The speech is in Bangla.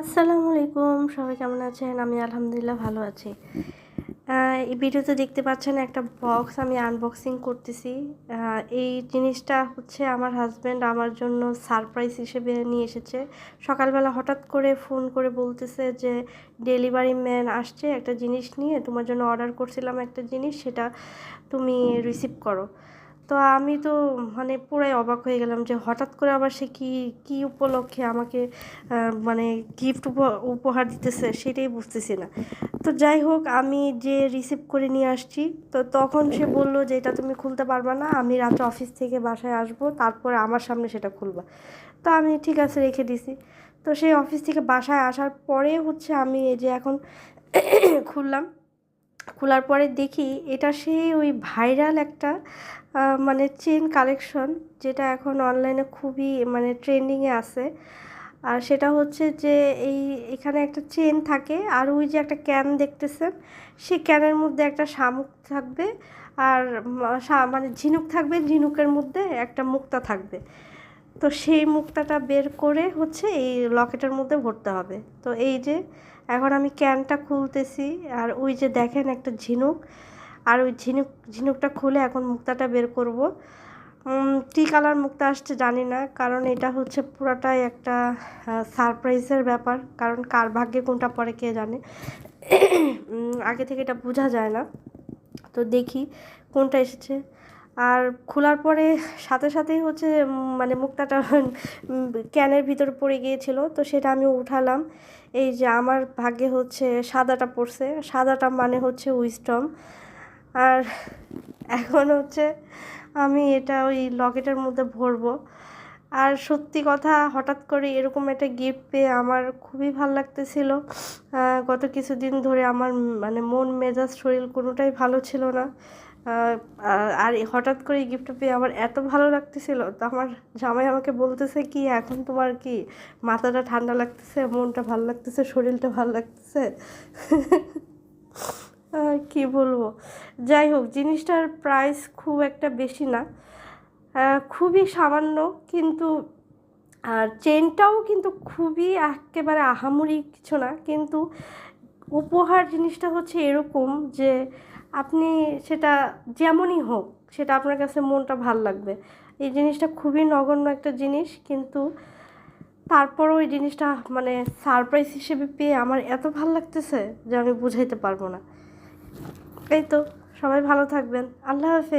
আসসালামু আলাইকুম, সবাই কেমন আছেন? আমি আলহামদুলিল্লাহ ভালো আছি। এই ভিডিওতে দেখতে পাচ্ছেন একটা বক্স আমি আনবক্সিং করতেছি। এই জিনিসটা হচ্ছে আমার হাজব্যান্ড আমার জন্য সারপ্রাইজ হিসেবে নিয়ে এসেছে। সকালবেলা হঠাৎ করে ফোন করে বলতেছে যে ডেলিভারি ম্যান আসছে একটা জিনিস নিয়ে, তোমার জন্য অর্ডার করছিলাম একটা জিনিস, সেটা তুমি রিসিভ করো। তো আমি তো মানে পুরাই অবাক হয়ে গেলাম যে হঠাৎ করে আবার সে কী উপলক্ষে আমাকে মানে গিফট উপহার দিতেছে সেটাই বুঝতেছি না। তো যাই হোক, আমি যে রিসিভ করে নিয়ে আসছি, তো তখন সে বলল যে এটা তুমি খুলতে পারবে না, আমি রাতে অফিস থেকে বাসায় আসবো, তারপরে আমার সামনে সেটা খুলবা। তো আমি ঠিক আছে রেখে দিছি। তো সেই অফিস থেকে বাসায় আসার পরে হচ্ছে আমি এই যে এখন খুললাম। খোলার পরে দেখি এটা সেই ওই ভাইরাল একটা মানে চেন কালেকশন, যেটা এখন অনলাইনে খুবই মানে ট্রেন্ডিংয়ে আছে। আর সেটা হচ্ছে যে এখানে একটা চেন থাকে, আর ওই যে একটা ক্যান দেখতেছেন, সেই ক্যানের মধ্যে একটা শামুক থাকবে, আর মানে ঝিনুক থাকবে, ঝিনুকের মধ্যে একটা মুক্তা থাকবে। তো সেই মুক্তাটা বের করে হচ্ছে এই লকেটের মধ্যে ভরতে হবে। তো এই যে এখন আমি ক্যানটা খুলতেছি, আর ওই যে দেখেন একটা ঝিনুক, আর ওই ঝিনুকটা খুলে এখন মুক্তাটা বের করব। কী কালার মুক্তা আসছে জানি না, কারণ এটা হচ্ছে পুরাটাই একটা সারপ্রাইজের ব্যাপার, কারণ কার ভাগ্যে কোনটা পড়ে কে জানে। আগে থেকে এটা বোঝা যায় না। তো দেখি কোনটা এসেছে। আর খোলার পরে সাথে সাথেই হচ্ছে মানে মুক্তাটা ক্যানের ভিতর পড়ে গিয়েছিল, তো সেটা আমি উঠালাম। এই যে আমার ভাগ্যে হচ্ছে সাদাটা পড়ছে, সাদাটা মানে হচ্ছে উইস্টম। আর এখন হচ্ছে আমি এটা ওই লকেটের মধ্যে ভরবো। আর সত্যি কথা, হঠাৎ করে এরকম একটা গিফট পেয়ে আমার খুবই ভালো লাগতেছিল। গত কিছুদিন ধরে আমার মানে মন মেজাজ শরীর কোনোটাই ভালো ছিল না। আর হঠাৎ করে এই গিফটটা পেয়ে আমার এত ভালো লাগতেছিল, তো আমার জামাই আমাকে বলতেছে কি এখন তোমার কি মাথাটা ঠান্ডা লাগতেছে, মনটা ভালো লাগতেছে, শরীরটা ভালো লাগতেছে। কি বলবো, যাই হোক, জিনিসটার প্রাইস খুব একটা বেশি না, খুবই সামান্য, কিন্তু আর চেনটাও কিন্তু খুবই একেবারে আহামরি কিছু না, কিন্তু উপহার জিনিসটা হচ্ছে এরকম যে আপনি সেটা যেমনই হোক, সেটা আপনার কাছে মনটা ভাল লাগবে। এই জিনিসটা খুবই নগণ্য একটা জিনিস, কিন্তু তারপরও ওই জিনিসটা মানে সারপ্রাইজ হিসেবে পেয়ে আমার এত ভাল লাগতেছে যে আমি বুঝাইতে পারবো না। এই তো, সবাই ভালো থাকবেন, আল্লাহ হাফেজ।